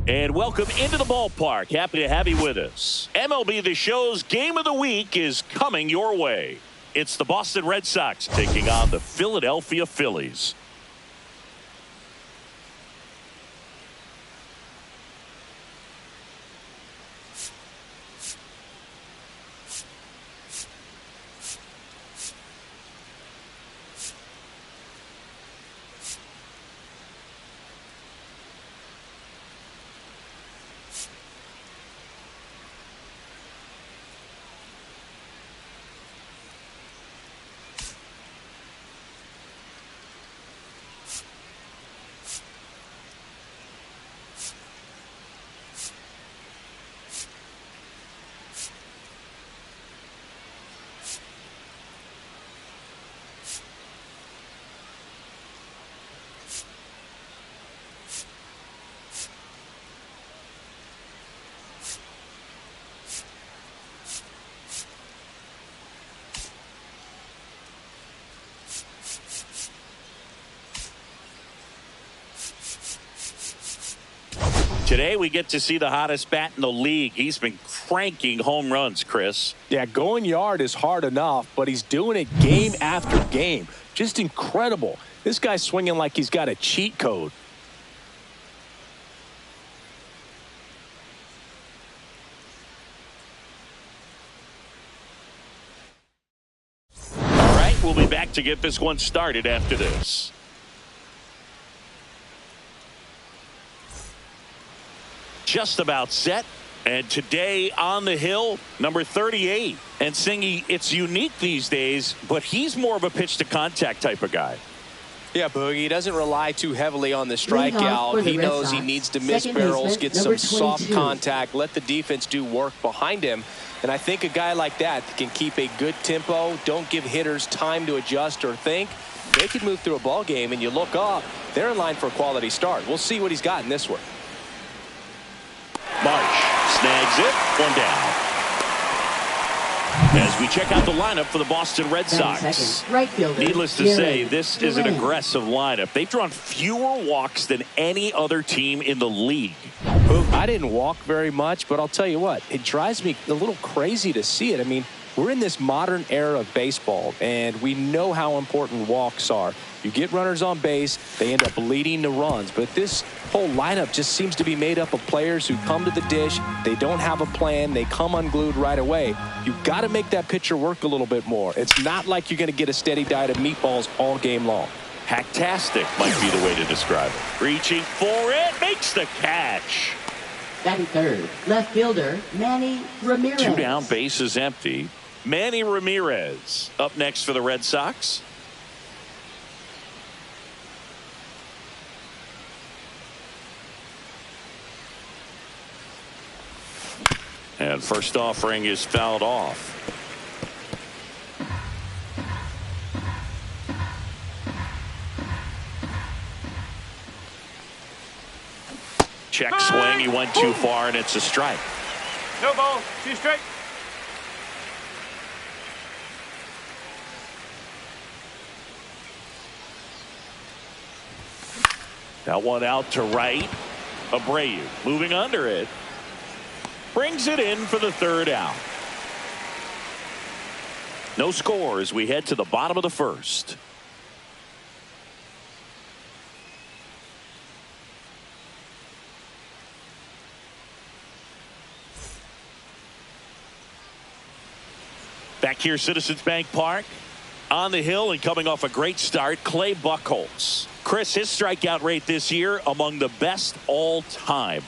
And welcome into the ballpark. Happy to have you with us. MLB The Show's Game of the Week is coming your way. It's the Boston Red Sox taking on the Philadelphia Phillies. Today we get to see the hottest bat in the league. He's been cranking home runs, Chris. Yeah, going yard is hard enough, but he's doing it game after game. Just incredible. This guy's swinging like he's got a cheat code. All right, we'll be back to get this one started after this. Just about set. And today on the hill, number 38. And Singy, it's unique these days, but he's more of a pitch to contact type of guy. Yeah, Boogie, he doesn't rely too heavily on the strikeout. He knows he needs to miss barrels, get some soft contact, let the defense do work behind him. And I think a guy like that can keep a good tempo, don't give hitters time to adjust or think. They can move through a ball game, and you look up, they're in line for a quality start. We'll see what he's got in this one. Marsh snags it. One down. As we check out the lineup for the Boston Red Sox. Right fielder, needless to say, this is an aggressive lineup. They've drawn fewer walks than any other team in the league. I didn't walk very much, but I'll tell you what, it drives me a little crazy to see it. I mean, we're in this modern era of baseball, and we know how important walks are. You get runners on base, they end up leading to runs. But this whole lineup just seems to be made up of players who come to the dish. They don't have a plan. They come unglued right away. You've got to make that pitcher work a little bit more. It's not like you're going to get a steady diet of meatballs all game long. Hacktastic might be the way to describe it. Reaching for it, makes the catch. Batting third, left fielder, Manny Ramirez. Two down, base is empty. Manny Ramirez up next for the Red Sox. And first offering is fouled off. Check swing. He went too far, and it's a strike. No ball. 2 strike. That one out to right. Abreu moving under it. Brings it in for the third out. No score as we head to the bottom of the first. Back here, Citizens Bank Park. On the hill and coming off a great start, Clay Buchholz. Chris, his strikeout rate this year among the best all time.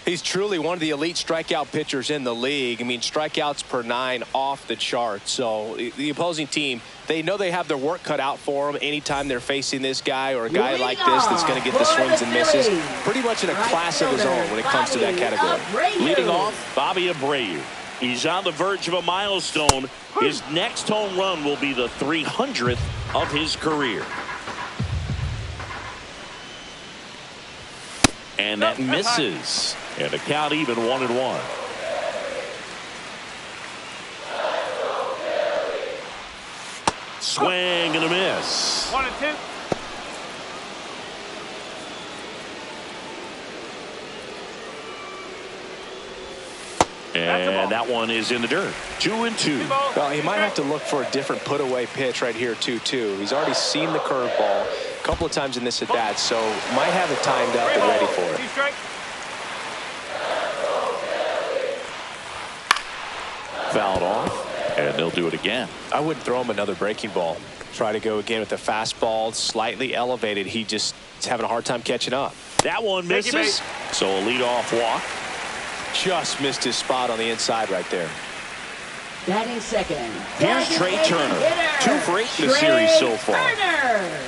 He's truly one of the elite strikeout pitchers in the league. I mean, strikeouts per 9 off the chart. So the opposing team, they know they have their work cut out for them anytime they're facing this guy or a guy like this that's going to get the swings and misses. Pretty much in a class of his own when it comes to that category. Leading off, Bobby Abreu. He's on the verge of a milestone. His next home run will be the 300th of his career. And that misses. And a count even 1-1. Swing and a miss. 1-2. And that one is in the dirt. 2-2. Well, he might have to look for a different put-away pitch right here, 2-2. He's already seen the curveball a couple of times in this at-bat, so might have it timed up and ready for it. Fouled off, and they'll do it again. I wouldn't throw him another breaking ball. Try to go again with the fastball, slightly elevated. He just is having a hard time catching up. That one misses, so a leadoff walk. Just missed his spot on the inside right there. Batting second. Here's Trey Turner. 2 for 8 in the series so far. Turner.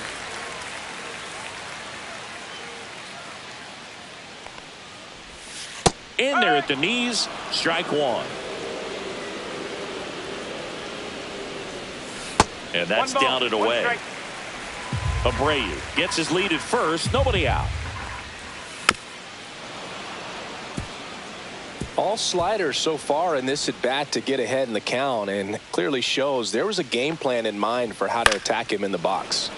In there at the knees, strike one. And that's down and away. Abreu gets his lead at first, nobody out. All sliders so far in this at bat to get ahead in the count, and clearly shows there was a game plan in mind for how to attack him in the box.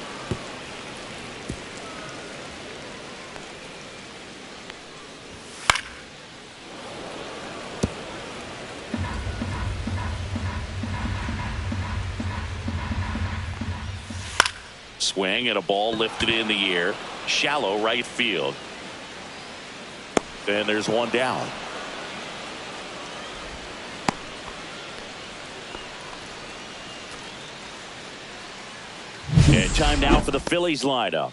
Swing and a ball lifted in the air, shallow right field. Then there's one down. And time now for the Phillies lineup.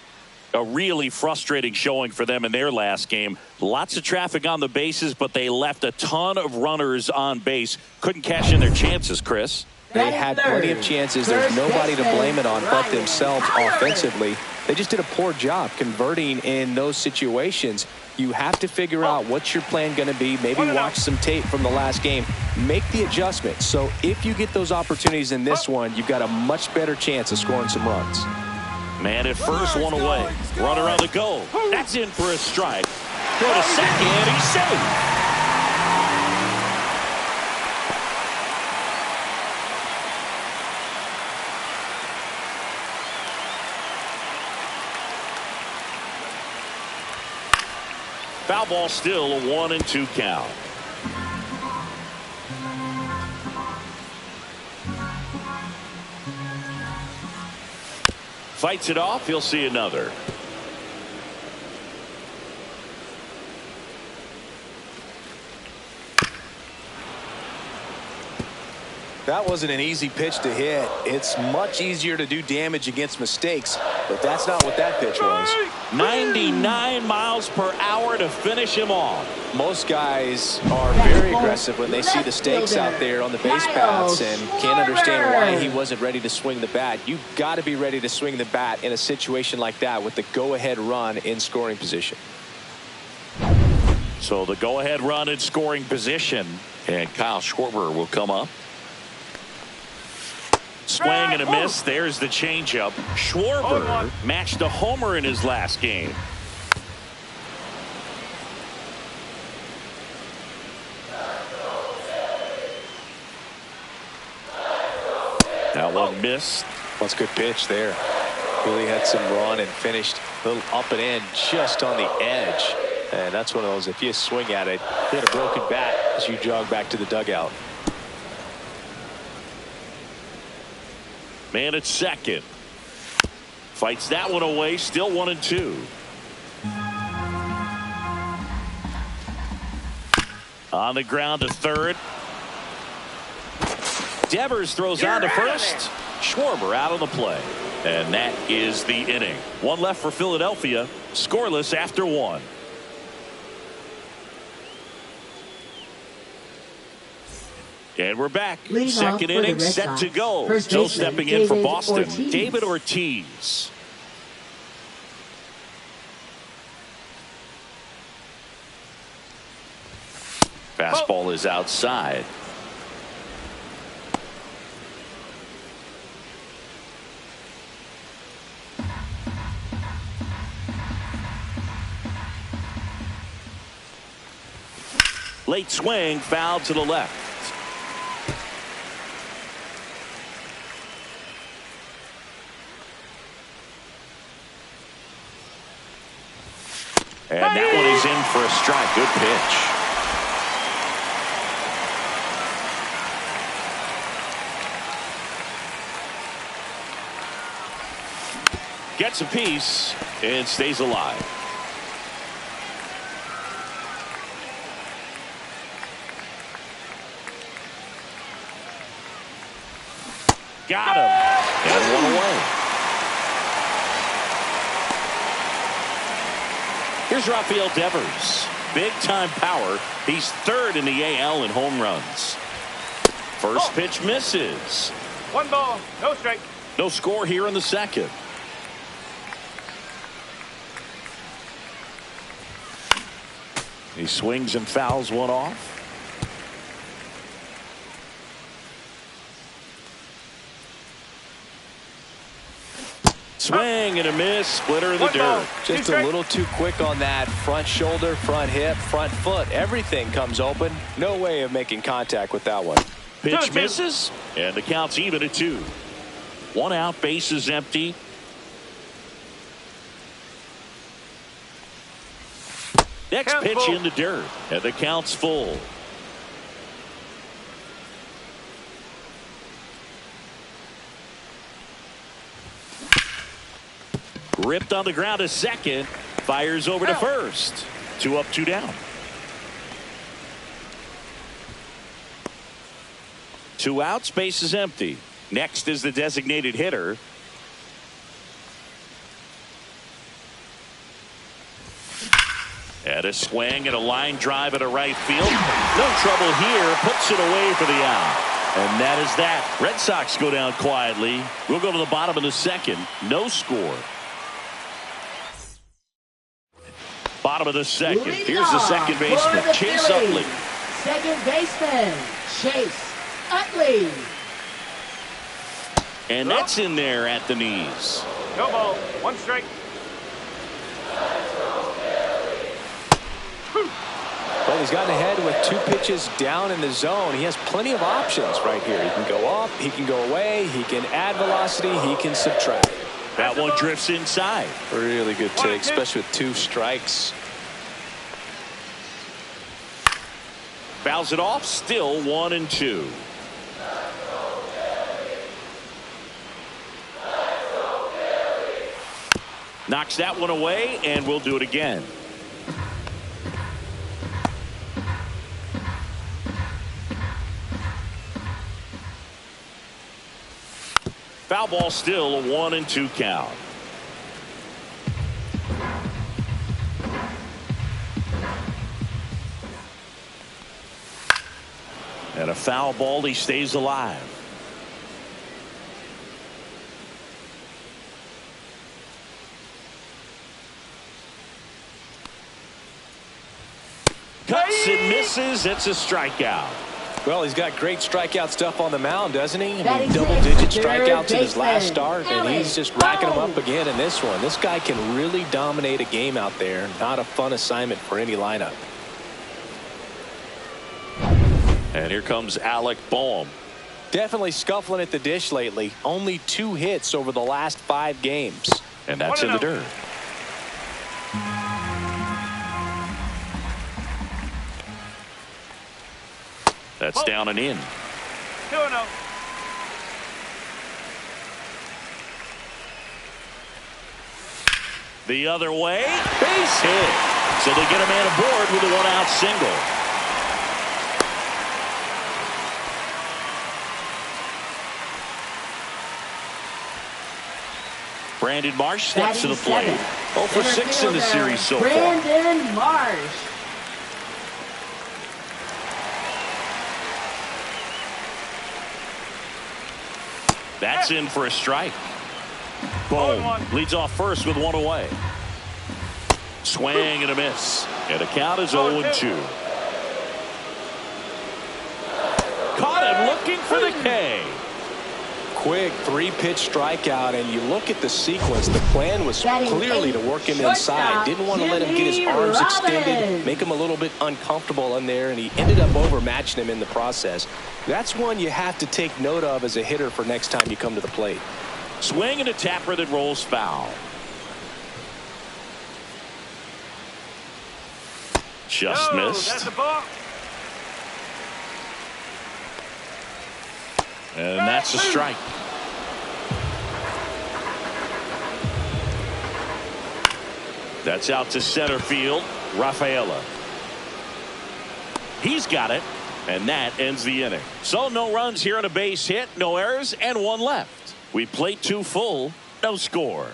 A really frustrating showing for them in their last game. Lots of traffic on the bases, but they left a ton of runners on base. Couldn't cash in their chances, Chris. They had plenty of chances. There's nobody to blame it on but themselves offensively. They just did a poor job converting in those situations. You have to figure out what's your plan going to be. Maybe watch some tape from the last game. Make the adjustment. So if you get those opportunities in this one, you've got a much better chance of scoring some runs. Man at first, one away. Runner on the go. That's in for a strike. Go to second. He's safe. Foul ball, still a 1-2 count. Fights it off. He'll see another. That wasn't an easy pitch to hit. It's much easier to do damage against mistakes, but that's not what that pitch was. 99 miles per hour to finish him off. Most guys are very aggressive when they see the stakes out there on the base paths and can't understand why he wasn't ready to swing the bat. You've got to be ready to swing the bat in a situation like that with the go-ahead run in scoring position. So the go-ahead run in scoring position, and Kyle Schwarber will come up. Swing and a miss. There's the changeup. Schwarber matched a homer in his last game. That one missed. That's a good pitch there. Really had some run and finished a little up and in just on the edge. And that's one of those, if you swing at it, hit a broken bat as you jog back to the dugout. Man at second. Fights that one away. Still 1-2. On the ground to third. Devers throws on to first. Schwarber out on the play. And that is the inning. One left for Philadelphia. Scoreless after one. And we're back. Second inning set to go. So stepping in for Boston, David Ortiz. Fastball is outside. Late swing, foul to the left. And that one is in for a strike. Good pitch. Gets a piece and stays alive. Got him. And one away. Here's Rafael Devers. Big time power. He's third in the AL in home runs. First pitch misses. 1 ball, no strike. No score here in the second. He swings and fouls one off. Swing and a miss. Splitter in the dirt. Just a little too quick on that. Front shoulder, front hip, front foot. Everything comes open. No way of making contact with that one. Pitch misses. And the count's even at 2. 1 out. Bases empty. Next pitch in the dirt. And the count's full. Ripped on the ground to second. Fires over to first. 2 up, 2 down. 2 outs. Base is empty. Next is the designated hitter. And a swing and a line drive at a right field. No trouble here. Puts it away for the out. And that is that. Red Sox go down quietly. We'll go to the bottom of the second. No score. Bottom of the second. Here's the second baseman, Chase Utley. Second baseman, Chase Utley. And that's in there at the knees. No ball, 1 strike. Well, he's gotten ahead with 2 pitches down in the zone. He has plenty of options right here. He can go up, he can go away, he can add velocity, he can subtract. That one drifts inside. Really good take, especially with 2 strikes. Fouls it off. Still 1-2. Knocks that one away, and we'll do it again. Foul ball, still a 1-2 count. And a foul ball. He stays alive. Cuts and misses. It's a strikeout. Well, he's got great strikeout stuff on the mound, doesn't he? I mean, double-digit strikeouts in his last start, and he's just racking them up again in this one. This guy can really dominate a game out there. Not a fun assignment for any lineup. And here comes Alec Boehm. Definitely scuffling at the dish lately. Only 2 hits over the last 5 games. And that's in the dirt. That's down and in. 2-0. The other way. Base hit. So they get a man aboard with a 1-out single. Brandon Marsh steps to the plate. 0 for 6 in the series so far. Brandon Marsh. That's in for a strike. Boom. Leads off first with 1 away. Swing and a miss. And the count is 0-2. Caught him looking for the K. Quick 3-pitch strikeout, and you look at the sequence. The plan was clearly to work him inside. Didn't want to let him get his arms extended, make him a little bit uncomfortable in there, and he ended up overmatching him in the process. That's one you have to take note of as a hitter for next time you come to the plate. Swing and a tapper that rolls foul. Just missed. That's the ball. And that's a strike. That's out to center field. Rafaela. He's got it. And that ends the inning. So no runs here on a base hit, no errors, and one left. We played 2 full, no score.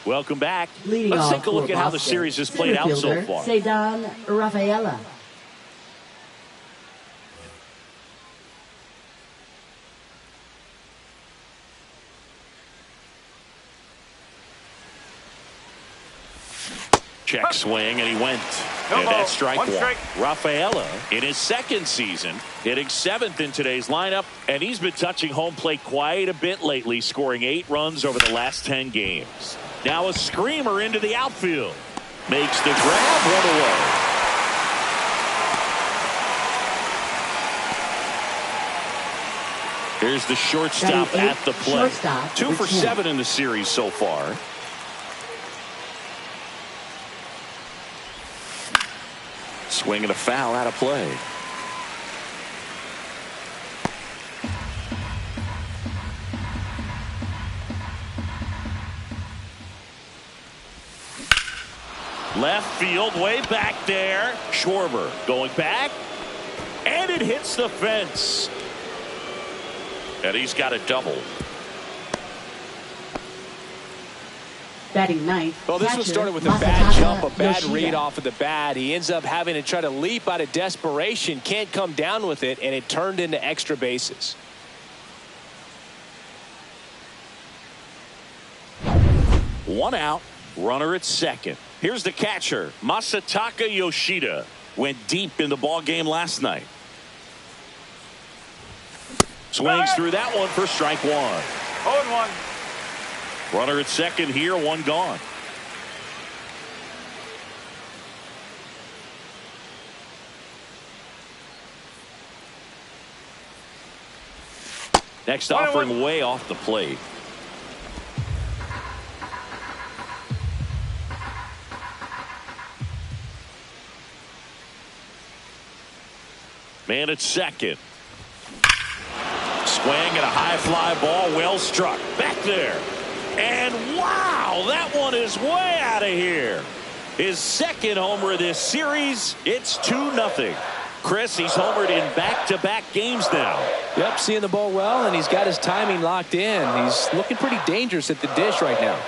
Welcome back. Let's take a look at how the series has played out so far. Cedar Rafaela. Check swing, and he went. No and ball. that's strike one. Strike. Rafaela, in his second season, hitting 7th in today's lineup, and he's been touching home plate quite a bit lately, scoring 8 runs over the last 10 games. Now a screamer into the outfield. Makes the grab, one away. Here's the shortstop at the plate. 2 for 7 in the series so far. Swing and a foul out of play. Left field, way back there. Schwarber going back, and it hits the fence. And he's got a double. Batting ninth. Well, this one started with a bad jump, a bad read off of the bat. He ends up having to try to leap out of desperation, can't come down with it, and it turned into extra bases. One out, runner at second. Here's the catcher, Masataka Yoshida. Went deep in the ball game last night. Swings through that one for strike one. 0-1. Runner at second here, one gone. Next offering way off the plate. Man at second. Swing and a high fly ball, well struck. Back there. And wow, that one is way out of here. His second homer of this series. It's 2-0. Chris, he's homered in back-to-back games now. Yep, seeing the ball well, and he's got his timing locked in. He's looking pretty dangerous at the dish right now.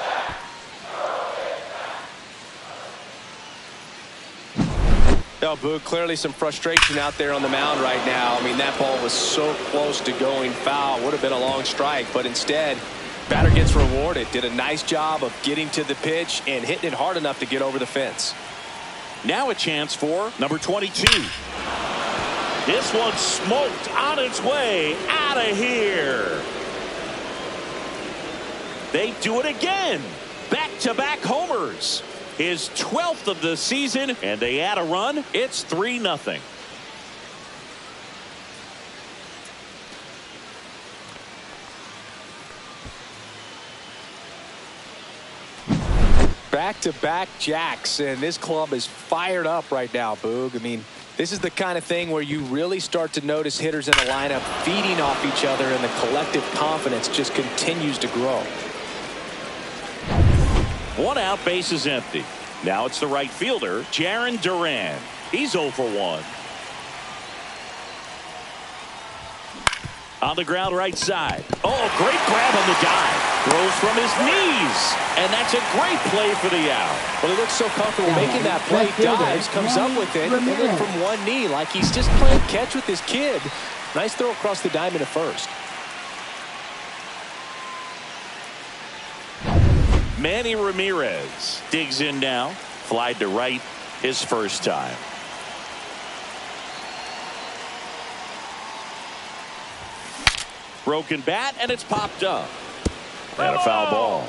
No, Boog, clearly some frustration out there on the mound right now. I mean, that ball was so close to going foul. Would have been a long strike, but instead, batter gets rewarded. Did a nice job of getting to the pitch and hitting it hard enough to get over the fence. Now a chance for number 22. This one smoked on its way out of here. They do it again. Back-to-back homers. His 12th of the season, and they add a run. It's 3-0. Back-to-back jacks, and this club is fired up right now, Boog. I mean, this is the kind of thing where you really start to notice hitters in the lineup feeding off each other, and the collective confidence just continues to grow. One out, base is empty. Now it's the right fielder, Jarren Duran. He's 0 for 1. On the ground right side. Oh, great grab on the dive. Throws from his knees. And that's a great play for the out. Well, he looks so comfortable making that play. Dives, comes up with it, and then from one knee, like he's just playing catch with his kid. Nice throw across the diamond at first. Manny Ramirez digs in now. Flied to right his first time. Broken bat, and it's popped up. And a foul ball.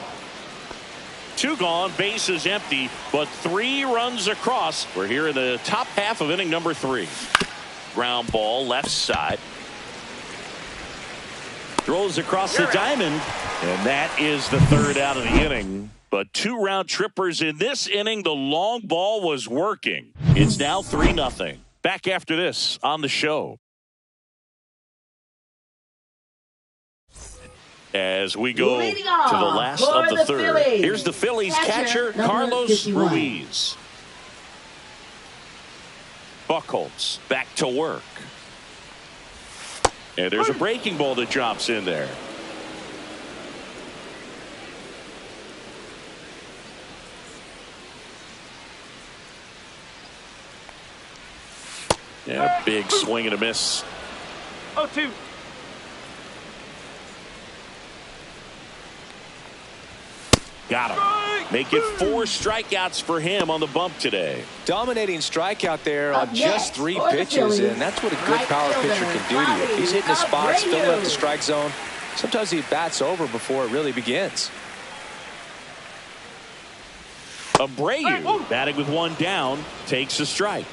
2 gone, base is empty, but 3 runs across. We're here in the top half of inning number 3. Ground ball, left side. Throws across the diamond, and that is the 3rd out of the inning. But 2 round trippers in this inning. The long ball was working. It's now 3-0. Back after this on the show. As we go to Leading the off last for of the the third. Phillies. Here's the Phillies catcher, Number Carlos 51. Ruiz. Buchholz back to work. And there's a breaking ball that drops in there. Yeah, big swing and a miss. 0-2. Got him. Make it 4 strikeouts for him on the bump today. Dominating strikeout there Up on just next 3 for the pitches, Phillies, and that's what a good right power fielder, pitcher can do to you. He's hitting the spots, filling up the strike zone. Sometimes he bats over before it really begins. Abreu, batting with 1 down, takes a strike.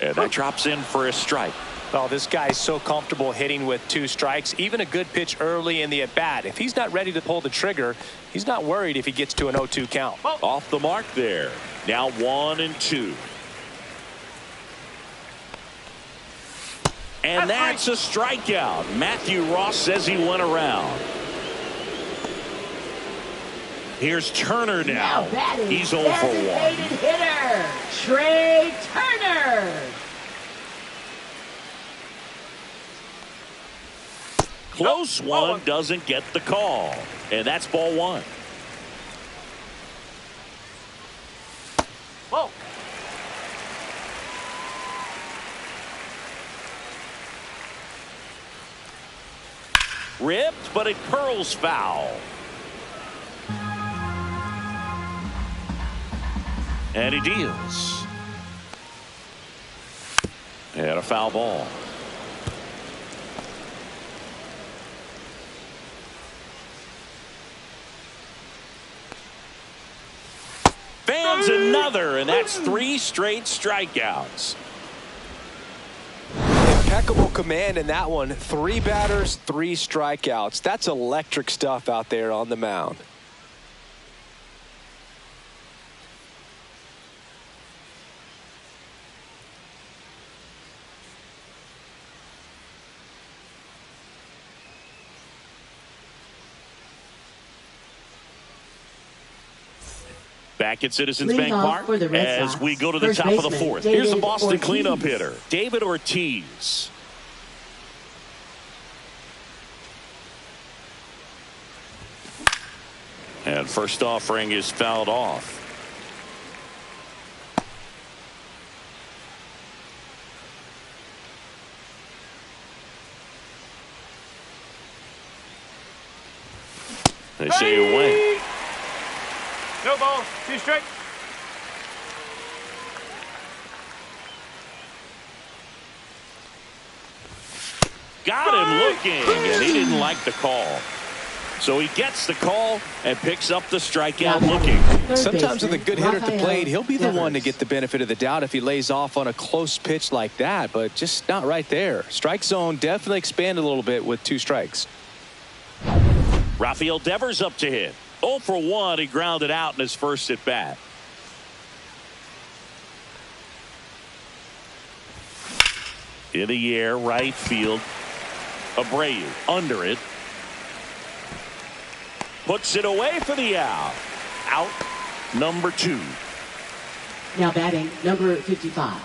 And that drops in for a strike. Oh, this guy's so comfortable hitting with 2 strikes. Even a good pitch early in the at-bat. If he's not ready to pull the trigger, he's not worried if he gets to an 0-2 count. Off the mark there. Now 1-2. And that's a strikeout. Matthew Ross says he went around. Here's Turner now. He's 0 for 1. Designated hitter, Trey Turner. Close one, doesn't get the call. And that's ball 1. Whoa. Ripped, but it curls foul. And he deals. And a foul ball. Fans another, and that's 3 straight strikeouts. Impeccable command in that one. 3 batters, 3 strikeouts. That's electric stuff out there on the mound. Back at Citizens Leading Bank off Park for the Red as Sox, we go to the first top of the baseman, 4th. Here's the David Boston Ortiz. cleanup hitter, David Ortiz. And first offering is fouled off. They say you win. No ball. 2 strike. Got him looking, and he didn't like the call. So he gets the call and picks up the strikeout looking. Sometimes with a good hitter at the plate, he'll be the one to get the benefit of the doubt if he lays off on a close pitch like that, but just not right there. Strike zone definitely expanded a little bit with 2 strikes. Rafael Devers up to hit. 0 for 1. He grounded out in his first at bat. In the air, right field. Abreu under it. Puts it away for the out. Out number 2. Now batting, number 55.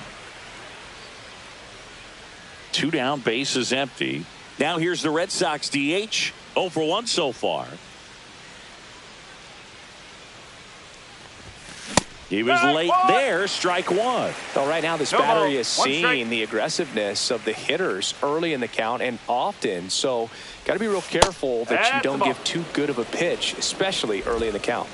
2 down, base is empty. Now here's the Red Sox DH. 0 for 1 so far. He was late there. Strike 1. Well, right now this No battery ball. is 1 seeing strike. the aggressiveness of the hitters early in the count and often. So got to be real careful that you That's the don't ball. give too good of a pitch, especially early in the count.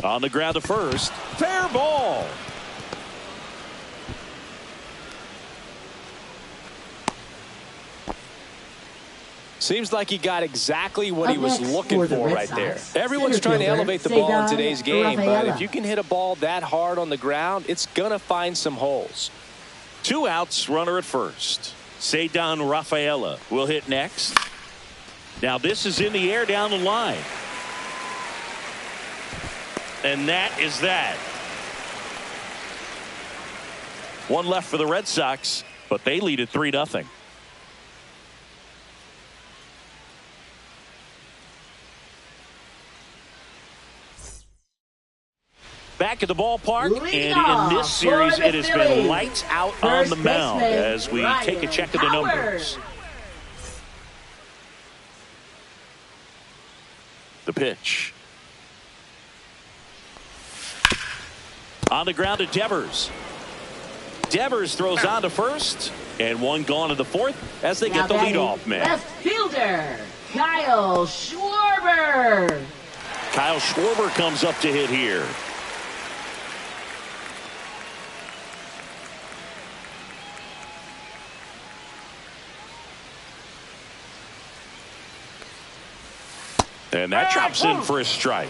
On the ground to first. Fair ball. Seems like he got exactly what Up he was next looking for the for Red right Sox, there. Everyone's center trying to fielder, elevate the ball in Cesar today's game, but Rafaela. if you can hit a ball that hard on the ground, it's going to find some holes. 2 outs, runner at first. Cesar Rafaela will hit next. Now this is in the air down the line. And that is that. One left for the Red Sox, but they lead at 3-0. Back at the ballpark, and in this series, it has been lights out on the mound as we take a check of the numbers. The pitch. On the ground to Devers. Devers throws on to first, and one gone in the fourth as they get the leadoff man. Left fielder, Kyle Schwarber. Kyle Schwarber comes up to hit here. And that drops in for a strike.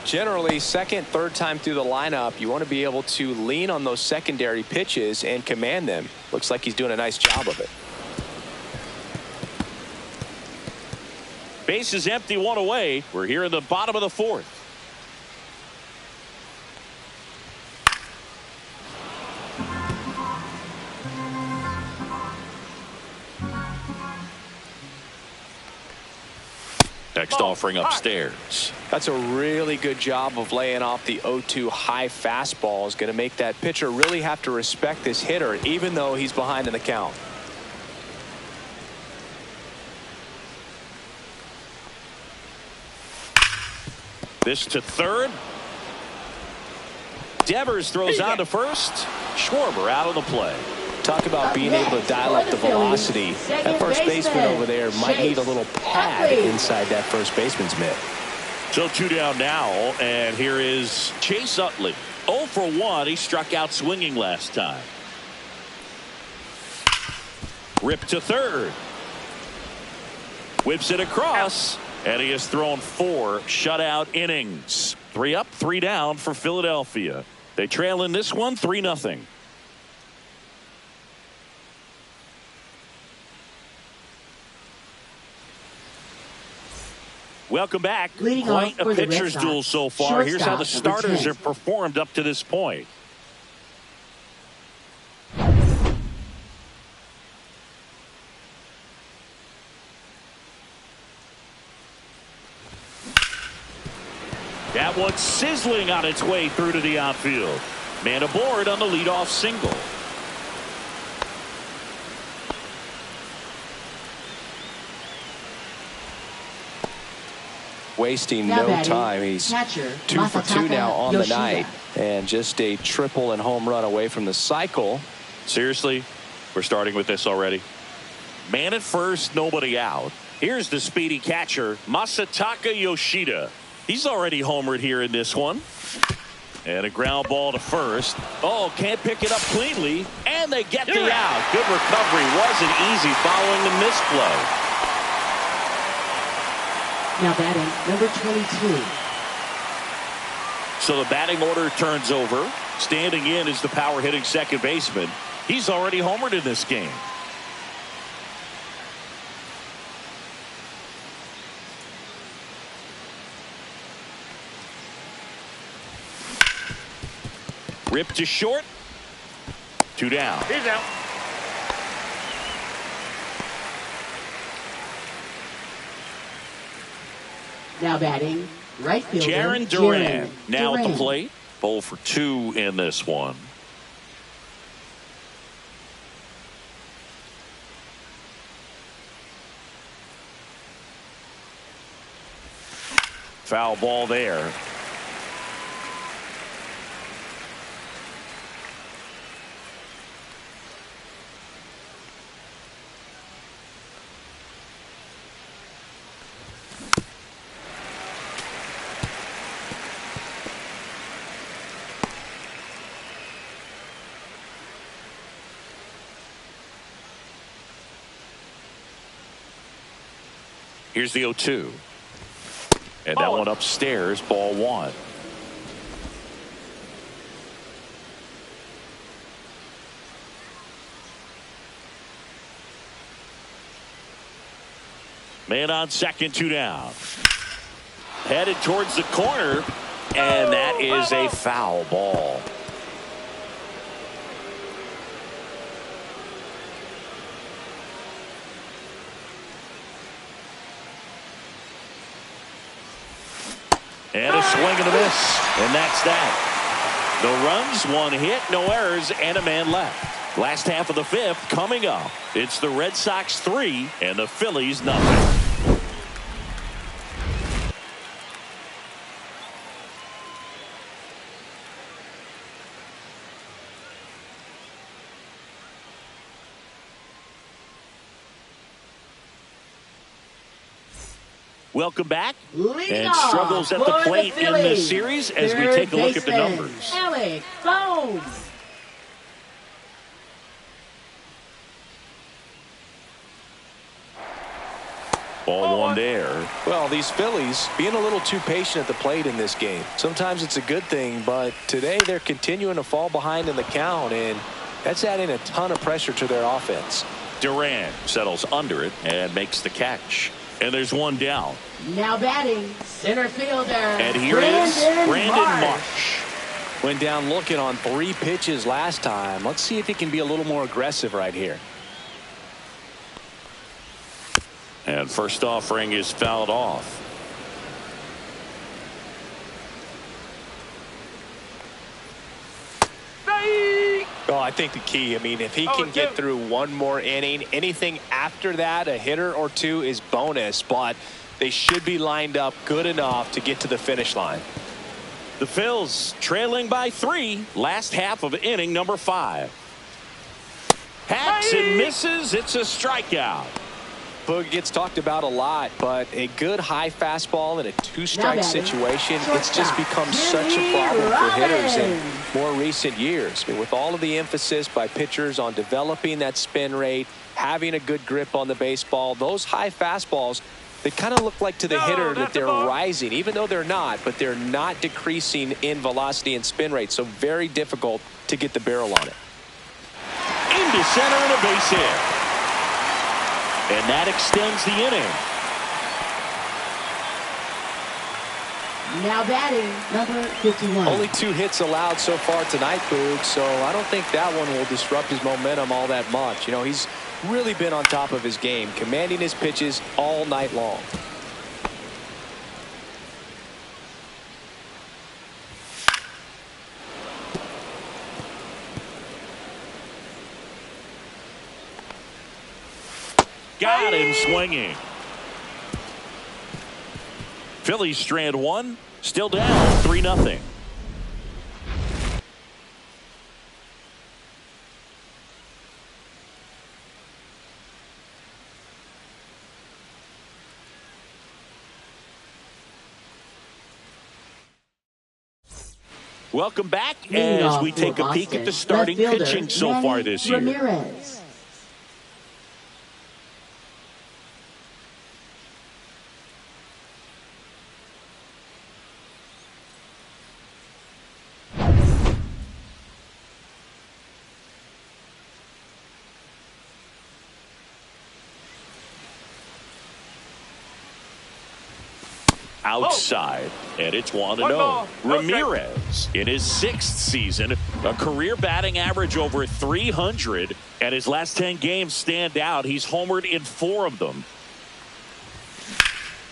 Generally, second, third time through the lineup, you want to be able to lean on those secondary pitches and command them. Looks like he's doing a nice job of it. Base is empty, one away. We're here in the bottom of the fourth. Next offering upstairs. That's a really good job of laying off the 0-2 high fastball. Is going to make that pitcher really have to respect this hitter, even though he's behind in the count. This to third. Devers throws on to first. Schwarber out on the play. Talk about being able to dial up the velocity. That first baseman over there might need a little pad inside that first baseman's mitt. So 2 down now, and here is Chase Utley. 0 for 1. He struck out swinging last time. Rip to third. Whips it across, and he has thrown 4 shutout innings. 3 up, 3 down for Philadelphia. They trail in this one 3-0. Welcome back. Quite a pitcher's duel so far. Here's how the starters have performed up to this point. That one's sizzling on its way through to the outfield. Man aboard on the leadoff single. Wasting no time. He's 2 for 2 now on the night, and just a triple and home run away from the cycle. Seriously, we're starting with this already. Man at first, nobody out. Here's the speedy catcher, Masataka Yoshida. He's already homered here in this one. And a ground ball to first. Oh, can't pick it up cleanly, and they get the out. Good recovery. Wasn't easy following the misplay. Now batting, number 22. So the batting order turns over. Standing in is the power hitting second baseman. He's already homered in this game. Rip to short. 2 down. He's out. Now batting, right fielder, Jarren Duran now at the plate. 0 for 2 in this one. Foul ball there. Here's the 0-2. And that one upstairs, ball 1. Man on second, 2 down. Headed towards the corner, and that is a foul ball. And a swing and a miss. And that's that. No runs, one hit, no errors, and a man left. Last half of the fifth coming up. It's the Red Sox 3 and the Phillies nothing. Welcome back. And struggles at the plate in this series as we take a look at the numbers. Alex Bones. Ball one there. Well, these Phillies being a little too patient at the plate in this game. Sometimes it's a good thing, but today they're continuing to fall behind in the count, and that's adding a ton of pressure to their offense. Duran settles under it and makes the catch. And there's one down. Now batting, center fielder. And here is Brandon Marsh. Went down looking on 3 pitches last time. Let's see if he can be a little more aggressive right here. And first offering is fouled off. Oh, I think the key, I mean, if he can get through one more inning, anything after that, a hitter or two is bonus, but they should be lined up good enough to get to the finish line. The Phils trailing by 3, last half of inning number 5. Hacks and misses. It's a strikeout. Boog gets talked about a lot, but a good high fastball in a 2-strike situation, it's just become such a problem for hitters in more recent years. I mean, with all of the emphasis by pitchers on developing that spin rate, having a good grip on the baseball, those high fastballs, they kind of look like to the hitter that they're rising, even though they're not, but they're not decreasing in velocity and spin rate, so very difficult to get the barrel on it. Into center and a base hit. And that extends the inning. Now batting, number 51. Only 2 hits allowed so far tonight, Boog, so I don't think that one will disrupt his momentum all that much. You know, he's really been on top of his game, commanding his pitches all night long. Got him swinging. Phillies strand 1, still down 3-0. Welcome back as we take a peek at the starting pitching so far this year. Ramirez. Outside, and it's 1-0. Ramirez in his 6th season, a career batting average over 300, and his last 10 games stand out. He's homered in 4 of them.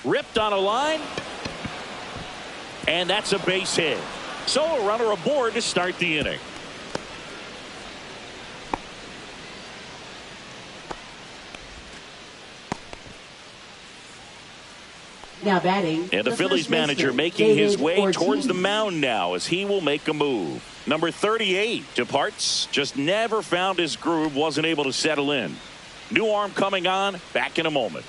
Ripped on a line, and that's a base hit. So a runner aboard to start the inning. Now batting. And the Phillies manager making his way towards the mound now as he will make a move. Number 38 departs. Just never found his groove. Wasn't able to settle in. New arm coming on. Back in a moment.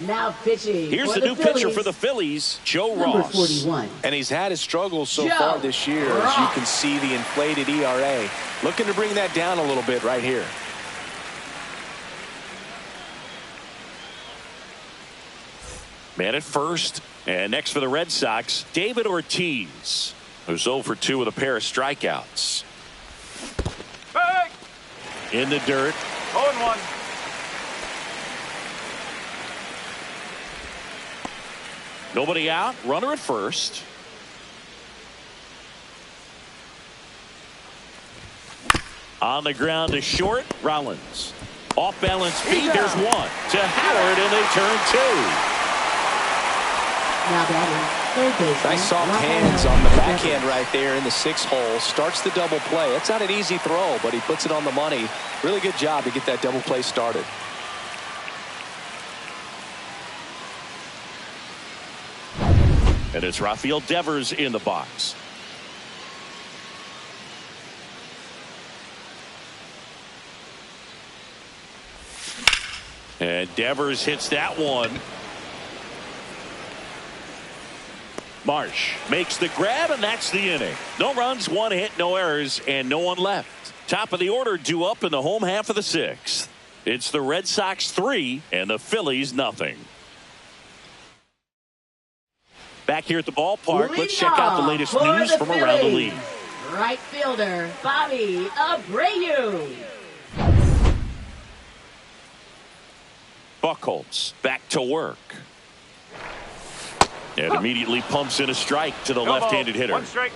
Now pitching. Here's the new pitcher for the Phillies, Joe number Ross. 41. And he's had his struggles so far this year, as you can see the inflated ERA. Looking to bring that down a little bit right here. Man at first, and next for the Red Sox, David Ortiz, who's 0 for 2 with a pair of strikeouts. Hey! In the dirt. 0-1. Nobody out, runner at first. On the ground to short, Rollins. Off balance feed. There's one to Howard, and they turn two. Now batting, third baseman. Nice soft hands on the backhand right there in the 6th hole. Starts the double play. It's not an easy throw, but he puts it on the money. Really good job to get that double play started. And it's Rafael Devers in the box. And Devers hits that one. Marsh makes the grab, and that's the inning. No runs, 1 hit, no errors, and no one left. Top of the order due up in the home half of the 6th. It's the Red Sox 3 and the Phillies nothing. Back here at the ballpark, let's check out the latest news from around the league. Right fielder, Bobby Abreu. Buchholz back to work. And immediately pumps in a strike to the left-handed hitter. 1 strike.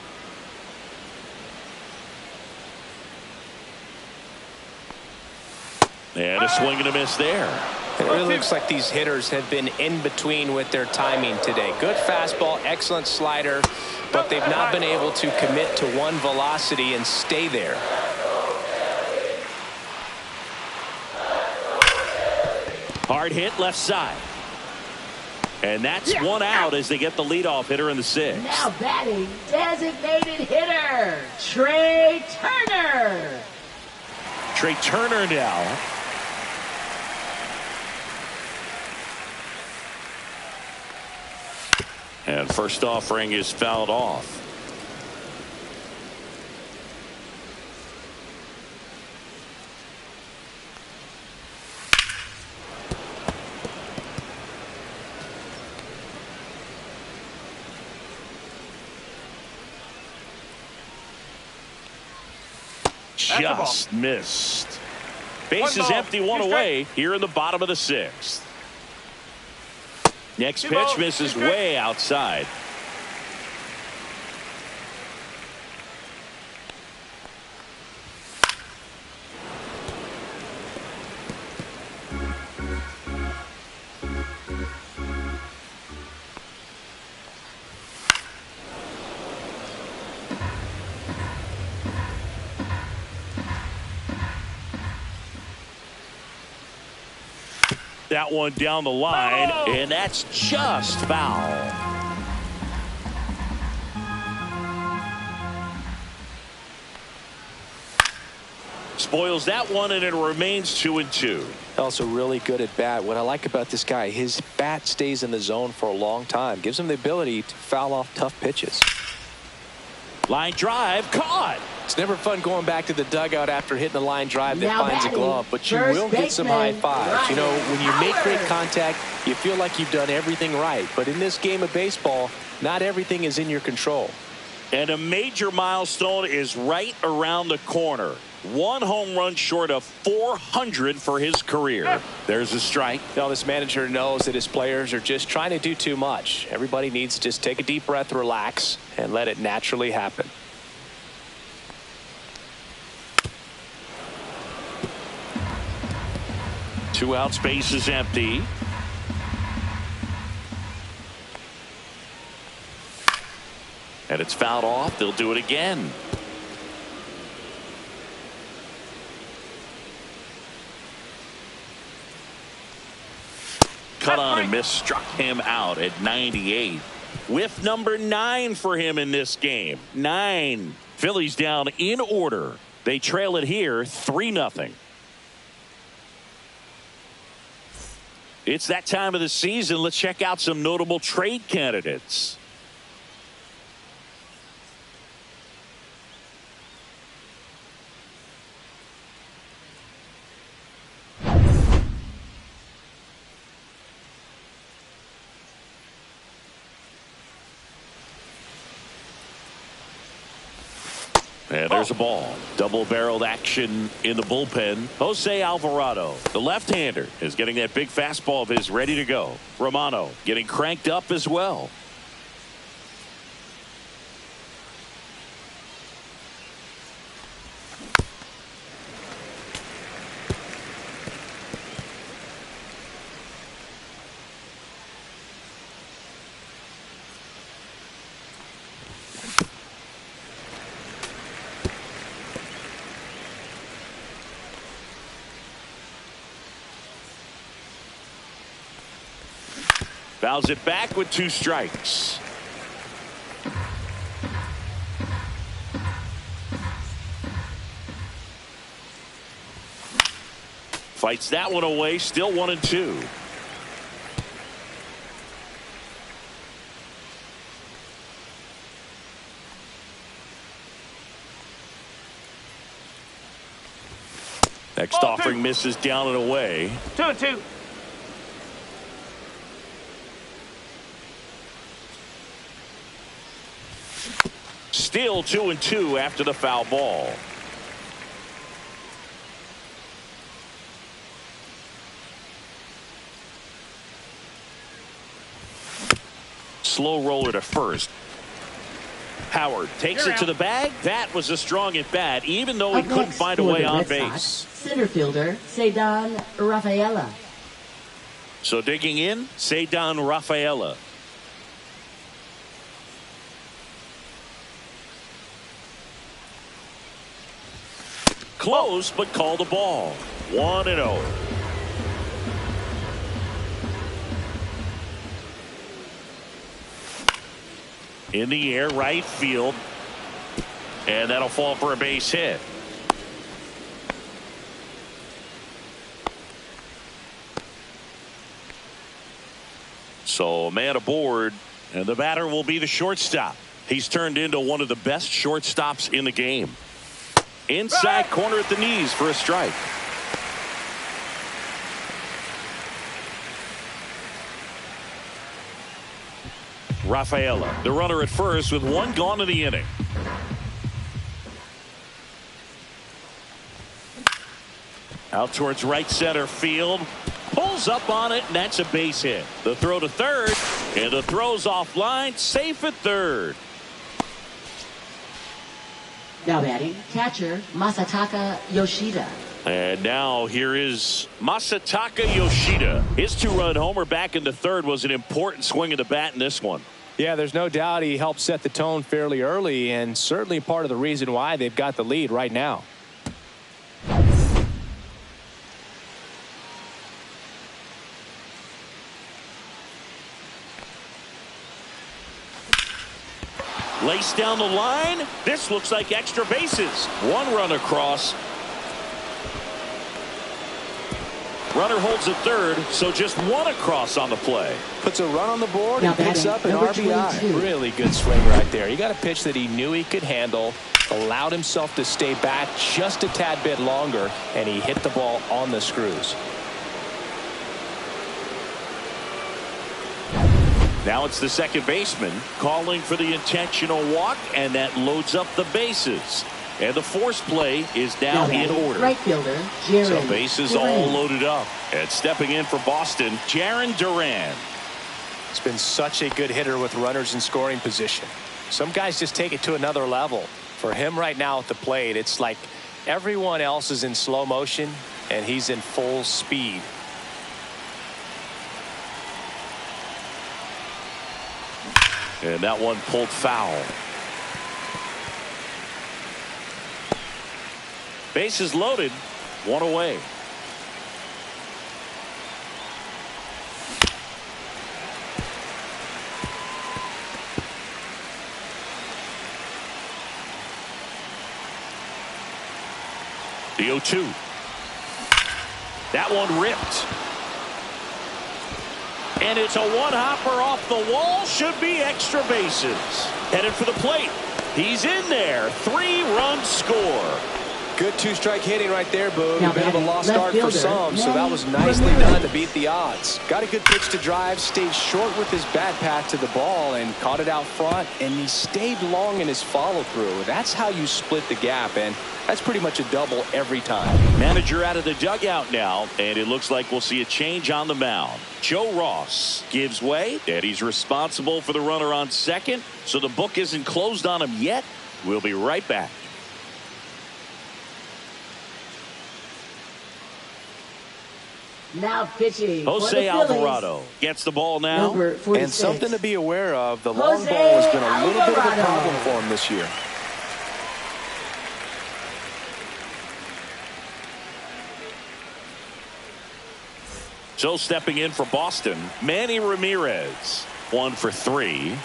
And a swing and a miss there. It really looks like these hitters have been in between with their timing today. Good fastball, excellent slider, but they've not been able to commit to one velocity and stay there. Hard hit left side. And that's one out as they get the leadoff hitter in the 6th. Now batting, designated hitter, Trey Turner. Trey Turner now. And first offering is fouled off. Just missed. Base is empty, one away here in the bottom of the 6th. Next pitch misses way outside. That one down the line, and that's just foul. Spoils that one, and it remains 2-2. Also really good at bat. What I like about this guy, his bat stays in the zone for a long time. Gives him the ability to foul off tough pitches. Line drive, caught. It's never fun going back to the dugout after hitting a line drive that Now finds a batting, glove, but you first will get some high baseman, fives. You know, when you make great Howard. contact, you feel like you've done everything right. But in this game of baseball, not everything is in your control. And a major milestone is right around the corner. 1 home run short of 400 for his career. There's a strike. You know, this manager knows that his players are just trying to do too much. Everybody needs to just take a deep breath, relax, and let it naturally happen. Two out, space is empty. And it's fouled off. They'll do it again. Cut on and miss, struck him out at 98. With number 9 for him in this game. 9. Phillies down in order. They trail it here 3-0. It's that time of the season. Let's check out some notable trade candidates. And there's a ball. Double-barreled action in the bullpen. Jose Alvarado, the left-hander, is getting that big fastball of his ready to go. Romano getting cranked up as well. Fouls it back with 2 strikes. Fights that one away. Still 1-2. Next offering misses down and away. 2-2. Still 2-2 after the foul ball. Slow roller to first. Howard takes it to the bag. That was a strong at bat, even though he couldn't find a way on base. Center fielder Cedon Rafaela. So digging in, Cedon Rafaela. Close, but called a ball. 1-0. In the air, right field. And that'll fall for a base hit. So a man aboard, and the batter will be the shortstop. He's turned into one of the best shortstops in the game. Inside corner at the knees for a strike. Rafaela, the runner at first with 1 gone in the inning. Out towards right center field. Pulls up on it, and that's a base hit. The throw to third, and the throw's offline, safe at third. Now batting, catcher Masataka Yoshida. And now here is Masataka Yoshida. His 2-run homer back in the third was an important swing of the bat in this one. Yeah, there's no doubt he helped set the tone fairly early, and certainly part of the reason why they've got the lead right now. Laced down the line. This looks like extra bases. 1 run across. Runner holds at third, so just 1 across on the play. Puts a run on the board Now and picks up an RBI. 22. Really good swing right there. He got a pitch that he knew he could handle, allowed himself to stay back just a tad bit longer, and he hit the ball on the screws. Now it's the second baseman calling for the intentional walk, and that loads up the bases. And the force play is now in order. Right fielder Jaron So bases all Duran. loaded up. And stepping in for Boston, Jaron Duran. He's been such a good hitter with runners in scoring position. Some guys just take it to another level. For him right now at the plate, it's like everyone else is in slow motion, and he's in full speed. And that one pulled foul. Bases loaded, 1 away. The 0-2. That one ripped. And it's a one-hopper off the wall. Should be extra bases. Headed for the plate. He's in there. 3-run score. Good 2-strike hitting right there, Boog. Now A bit of a lost left start for fielder, some, so that was nicely done to beat the odds. Got a good pitch to drive, stayed short with his bat path to the ball, and caught it out front, and he stayed long in his follow-through. That's how you split the gap, and that's pretty much a double every time. Manager out of the dugout now, and it looks like we'll see a change on the mound. Joe Ross gives way, and he's responsible for the runner on second, so the book isn't closed on him yet. We'll be right back. Now pitching for the Jose Phillies. Alvarado gets the ball now. Number 46. And something to be aware of, the long Jose ball has been a little bit of a Alvarado. problem for him this year. So stepping in for Boston, Manny Ramirez. 1 for 3.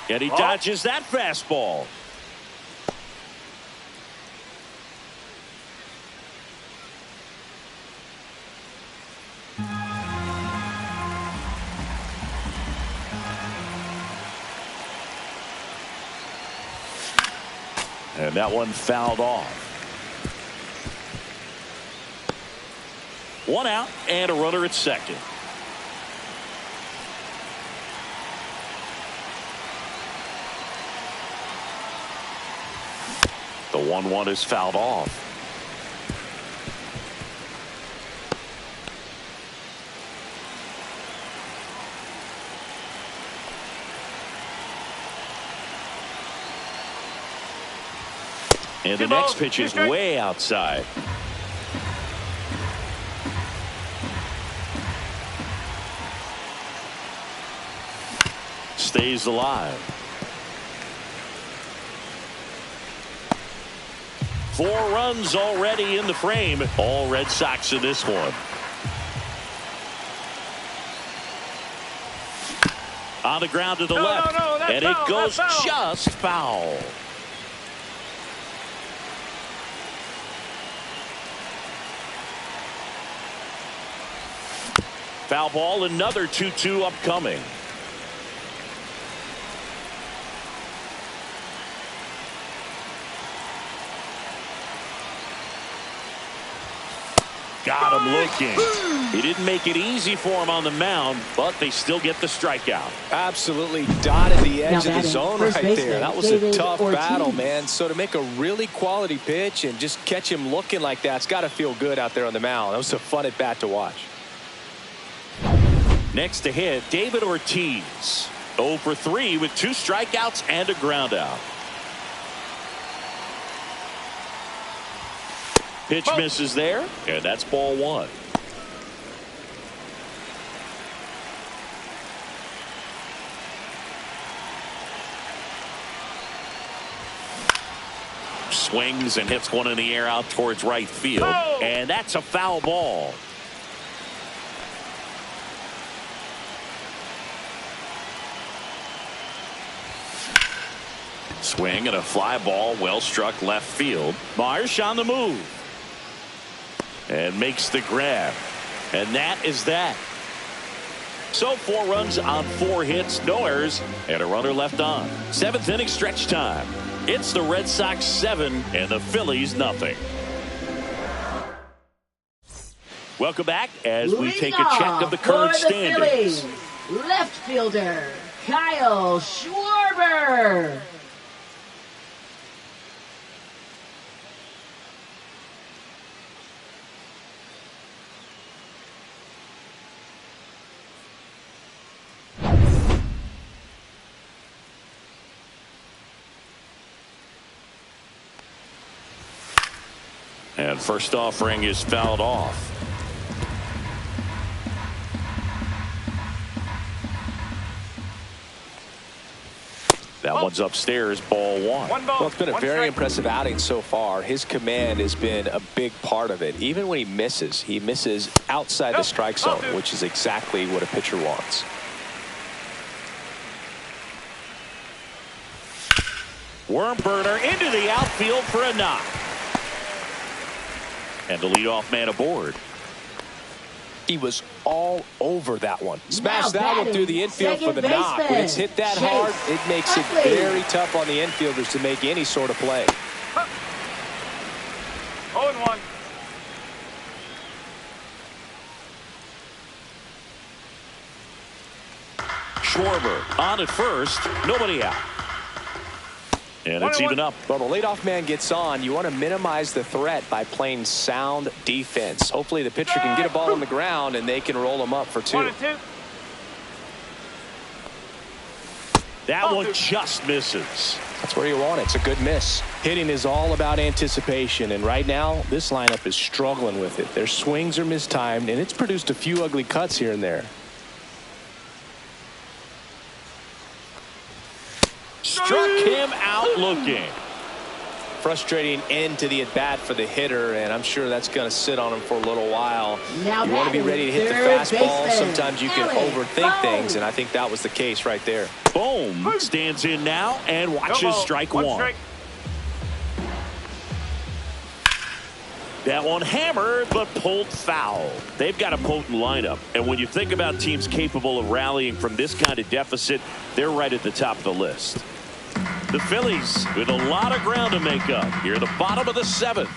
And he dodges that fastball. And that one fouled off. 1 out and a runner at second. The 1-1 is fouled off. And the next pitch is way outside. Stays alive. 4 runs already in the frame. All Red Sox in this one. On the ground to the left. And it goes just foul. Foul ball, another 2-2 upcoming. Got him looking. He didn't make it easy for him on the mound, but they still get the strikeout. Absolutely dotted the edge of the zone right there. That was a tough battle, man. So to make a really quality pitch and just catch him looking like that, it's got to feel good out there on the mound. That was a fun at bat to watch. Next to hit, David Ortiz. 0 for 3 with 2 strikeouts and a ground out. Pitch misses there, and that's ball 1. Swings and hits one in the air out towards right field, and that's a foul ball. Swing and a fly ball, well struck left field. Marsh on the move. And makes the grab. And that is that. So 4 runs on 4 hits, no errors, and a runner left on. 7th inning stretch time. It's the Red Sox 7 and the Phillies nothing. Welcome back as we take a check of the current standings. Phillies, left fielder Kyle Schwarber. And first offering is fouled off. That one's upstairs, ball 1. Well, it's been a very impressive outing so far. His command has been a big part of it. Even when he misses outside the strike zone, which is exactly what a pitcher wants. Worm burner into the outfield for a knock. And the leadoff man aboard. He was all over that one. Smashed that one through the infield for the knock. When it's hit that hard, it makes it very tough on the infielders to make any sort of play. 0-1. Schwarber on at first, nobody out. And it's even up. Well, the leadoff man gets on. You want to minimize the threat by playing sound defense. Hopefully the pitcher can get a ball on the ground and they can roll him up for 2. 1-2. That one just misses. That's where you want it. It's a good miss. Hitting is all about anticipation, and right now this lineup is struggling with it. Their swings are mistimed, and it's produced a few ugly cuts here and there. Struck him out looking. frustrating end to the at-bat for the hitter, and I'm sure that's going to sit on him for a little while. Now you want to be ready to hit the fastball. Sometimes you can overthink things, and I think that was the case right there. Boom. Stands in now and watches strike one. Strike. That one hammered, but pulled foul. They've got a potent lineup. And when you think about teams capable of rallying from this kind of deficit, they're right at the top of the list. The Phillies with a lot of ground to make up here at the bottom of the seventh.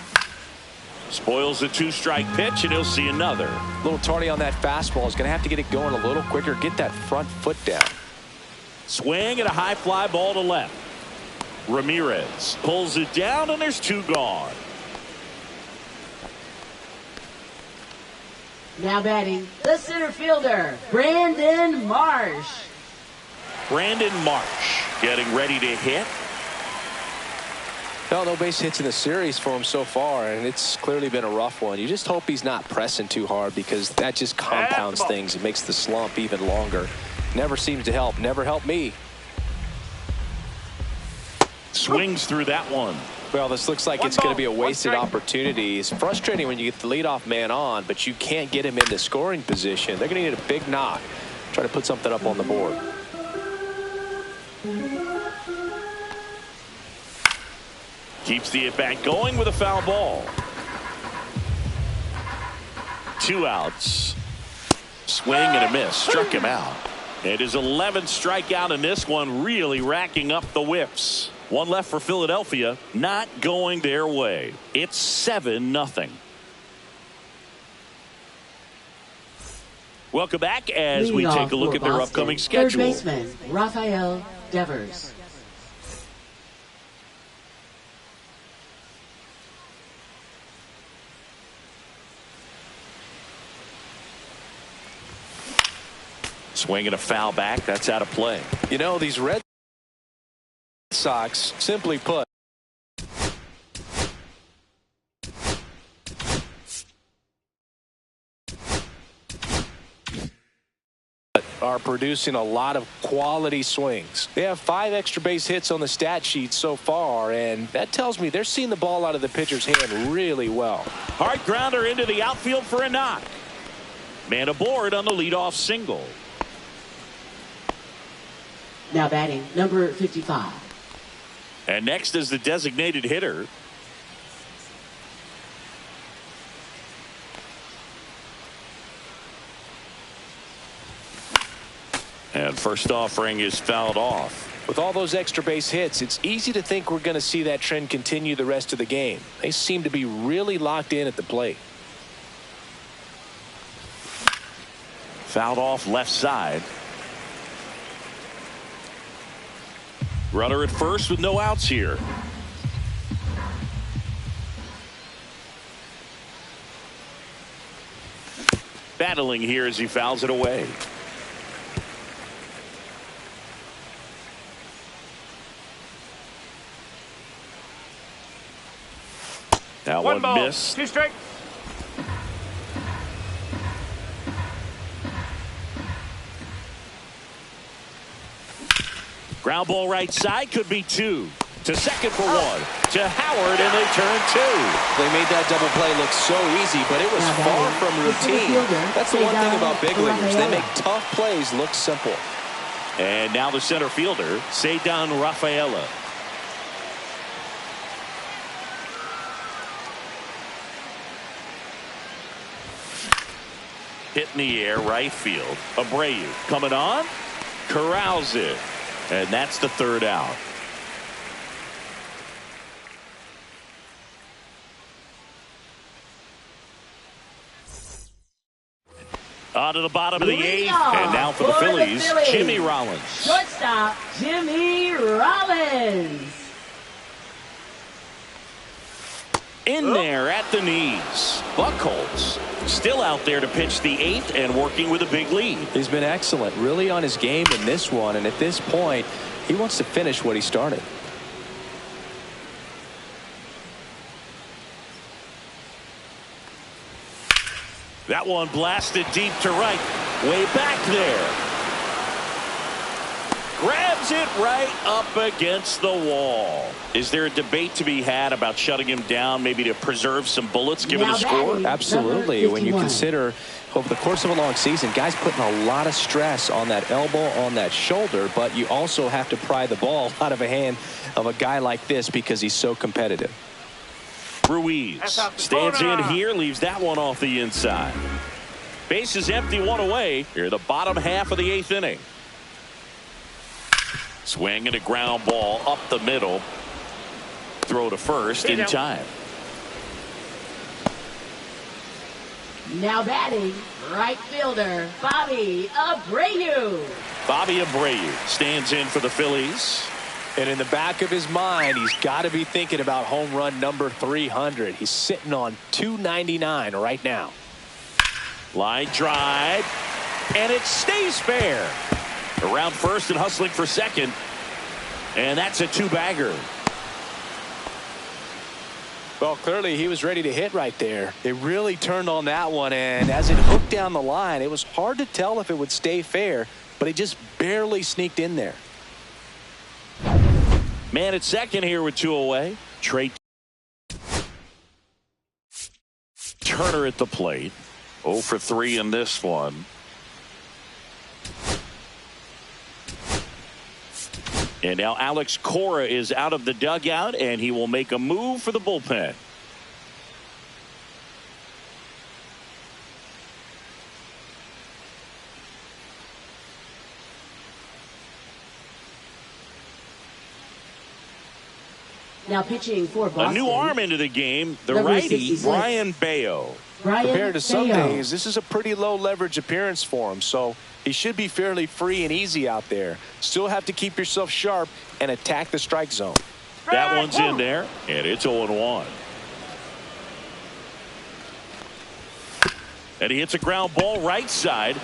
Spoils the two-strike pitch, and he'll see another. A little tardy on that fastball. Is going to have to get it going a little quicker. Get that front foot down. Swing and a high fly ball to left. Ramirez pulls it down, and there's two gone. Now batting, the center fielder, Brandon Marsh. Brandon Marsh getting ready to hit. Well, no base hits in the series for him so far, and it's clearly been a rough one. You just hope he's not pressing too hard, because that just compounds things. It makes the slump even longer. Never seems to help. Never helped me. Swings through that one. Well, this looks like it's going to be a wasted opportunity. It's frustrating when you get the leadoff man on, but you can't get him into scoring position. They're going to need a big knock. Try to put something up on the board. Keeps the at-bat going with a foul ball. 2 outs. Swing and a miss. Struck him out. It is 11th strikeout in this one, really racking up the whiffs. One left for Philadelphia, not going their way. It's 7-0. Welcome back as we take a look at their upcoming schedule. Third baseman, Rafael Devers. Swing and a foul back. That's out of play. You know, these Red Sox, simply put, are producing a lot of quality swings. They have 5 extra base hits on the stat sheet so far, and that tells me they're seeing the ball out of the pitcher's hand really well. Hard grounder into the outfield for a knock. Man aboard on the leadoff single. Now batting, number 55. And next is the designated hitter. And first offering is fouled off. With all those extra base hits, it's easy to think we're going to see that trend continue the rest of the game. They seem to be really locked in at the plate. Fouled off left side. Runner at first with no outs here. Battling here as he fouls it away. That one missed. 2 strikes. Ground ball right side, could be 2. To second for 1. To Howard, and they turn 2. They made that double play look so easy, but it was far from routine. That's the one thing about big leaguers. They make tough plays look simple. And now the center fielder, Cedar Rafaela. Hit in the air, right field. Abreu coming on, corrals it. And that's the 3rd out. On to the bottom of the 8th. And now for the Phillies, Jimmy Rollins. Shortstop, Jimmy Rollins. In there at the knees. Buchholz still out there to pitch the 8th and working with a big lead. He's been excellent, really on his game in this one, and at this point he wants to finish what he started. That one blasted deep to right. Way back there. Grabs it right up against the wall. Is there a debate to be had about shutting him down, maybe to preserve some bullets given the score? Absolutely. When you consider over the course of a long season, guys putting a lot of stress on that elbow, on that shoulder, but you also have to pry the ball out of a hand of a guy like this because he's so competitive. Ruiz stands in here, leaves that one off the inside. Base is empty, one away. Here, the bottom half of the 8th inning. Swing and a ground ball up the middle. Throw to first in time. Now batting, right fielder, Bobby Abreu. Bobby Abreu stands in for the Phillies. And in the back of his mind, he's got to be thinking about home run number 300. He's sitting on 299 right now. Line drive, and it stays fair. Around first and hustling for second, and that's a 2-bagger. Well, clearly he was ready to hit right there. It really turned on that one, and as it hooked down the line, it was hard to tell if it would stay fair, but it just barely sneaked in there. Man at second here with 2 away. Trey Turner at the plate. 0 for 3 in this one. And now Alex Cora is out of the dugout, and he will make a move for the bullpen. Now pitching for Boston. A new arm into the game, the Number righty, 66. Brian Bayo. Compared to some days, this is a pretty low leverage appearance for him, so he should be fairly free and easy out there. Still have to keep yourself sharp and attack the strike zone. That one's in there, and it's 0-1. And he hits a ground ball right side.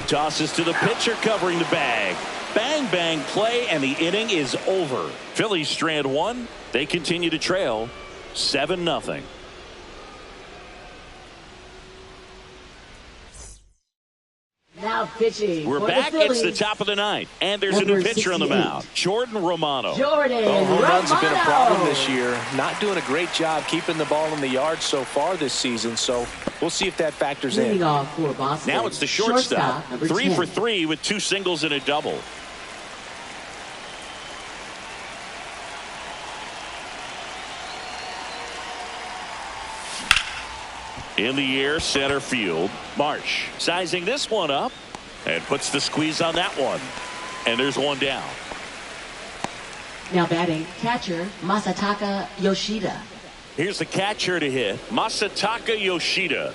Tosses to the pitcher covering the bag. Bang, bang play, and the inning is over. Phillies strand 1. They continue to trail 7-0. Now pitching. We're back. It's the top of the 9th, and there's a new pitcher on the mound, Jordan Romano. Home runs have been a problem this year. Not doing a great job keeping the ball in the yard so far this season, so we'll see if that factors in. Off for Boston. Now it's the shortstop. 3 10. for 3 with 2 singles and a double. In the air, center field. Marsh sizing this one up and puts the squeeze on that one. And there's one down. Now batting, catcher Masataka Yoshida. Here's the catcher to hit, Masataka Yoshida.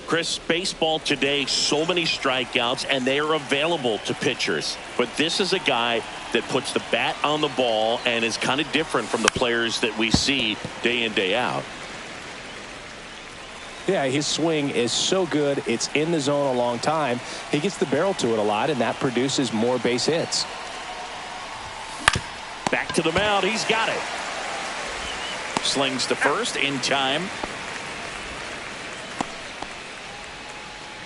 Chris, baseball today, so many strikeouts, and they are available to pitchers. But this is a guy that puts the bat on the ball and is kind of different from the players that we see day in, day out. Yeah, his swing is so good. It's in the zone a long time. He gets the barrel to it a lot, and that produces more base hits. Back to the mound. He's got it. Slings to first in time.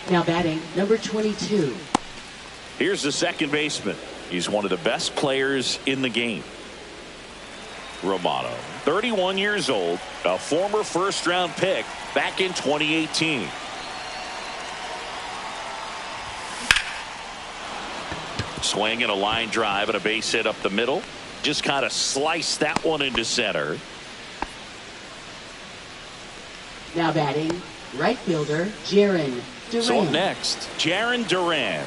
Now batting, number 22. Here's the second baseman. He's one of the best players in the game. Romano, 31 years old, a former first-round pick back in 2018. Swing and a line drive and a base hit up the middle. Just kind of sliced that one into center. Now batting, right fielder Jaron Duran. So next, Jaron Duran.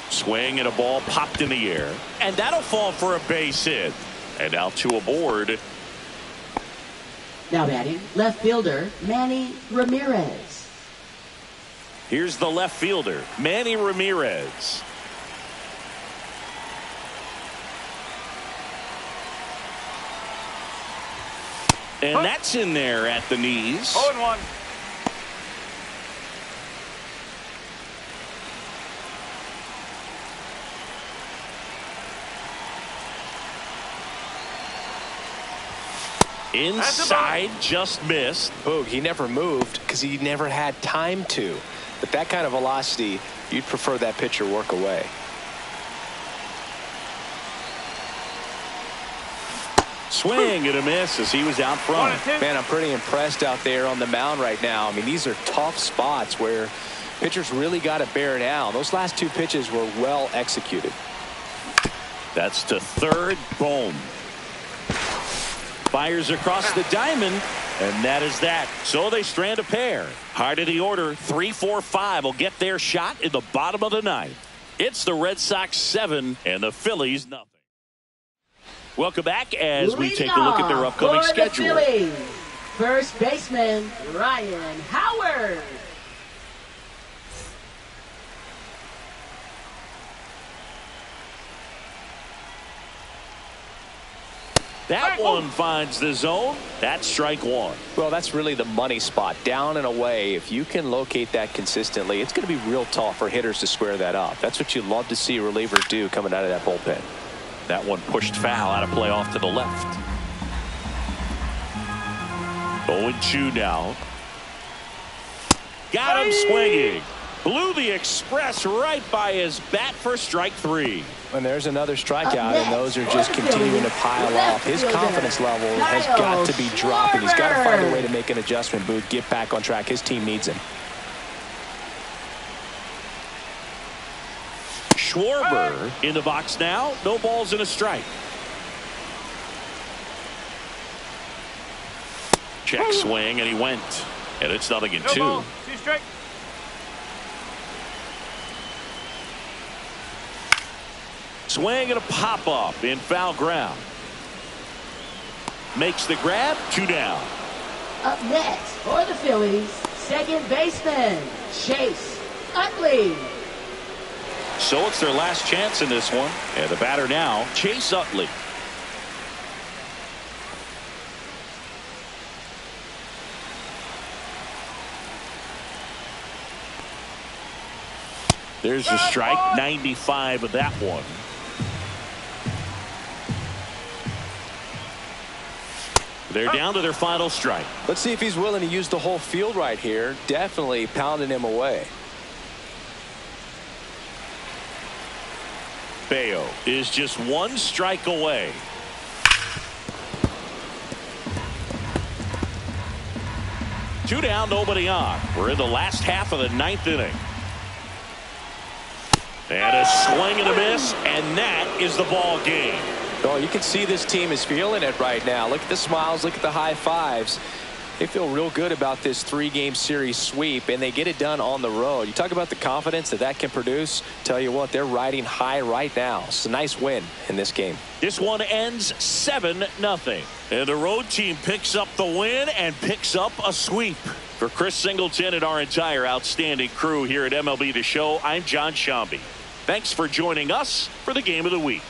Swing and a ball popped in the air, and that'll fall for a base hit. And now 2 aboard. Now batting, left fielder Manny Ramirez. Here's the left fielder, Manny Ramirez. And that's in there at the knees. 0-1. Inside, just missed. Boog, he never moved because he never had time to. But that kind of velocity, you'd prefer that pitcher work away. Swing and a miss as he was out front. Man, I'm pretty impressed out there on the mound right now. I mean, these are tough spots where pitchers really got to bear down. Those last two pitches were well executed. That's to third. Boom. Fires across the diamond, and that is that. So they strand a pair. Heart of the order, 3-4-5 will get their shot in the bottom of the ninth. It's the Red Sox 7 and the Phillies nothing. Welcome back as we take a look at their upcoming for schedule. The Phillies, first baseman Ryan Howard. That one finds the zone. That's strike one. Well, that's really the money spot, down and away. If you can locate that consistently, it's going to be real tough for hitters to square that up. That's what you love to see relievers do coming out of that bullpen. That one pushed foul, out of play off to the left. 0-2 now. Got him swinging. Blew the express right by his bat for strike three. And there's another strikeout, and those are just continuing to pile off. His confidence level has got to be dropping. He's got to find a way to make an adjustment, Booth. Get back on track. His team needs him. Schwarber in the box now. No balls and a strike. Check swing, and he went. And it's 0-2. Swing and a pop-up in foul ground. Makes the grab, 2 down. Up next for the Phillies, second baseman Chase Utley. So it's their last chance in this one. And the batter now, Chase Utley. There's the strike, 95 of that one. They're down to their final strike. Let's see if he's willing to use the whole field right here. Definitely pounding him away. Bayo is just 1 strike away. Two down, nobody on. We're in the last half of the 9th inning. And a swing and a miss, and that is the ball game. Oh, you can see this team is feeling it right now. Look at the smiles. Look at the high fives. They feel real good about this 3-game series sweep, and they get it done on the road. You talk about the confidence that can produce. Tell you what, they're riding high right now. It's a nice win in this game. This one ends 7-0. And the road team picks up the win and picks up a sweep. For Chris Singleton and our entire outstanding crew here at MLB The Show, I'm John Shambi. Thanks for joining us for the Game of the Week.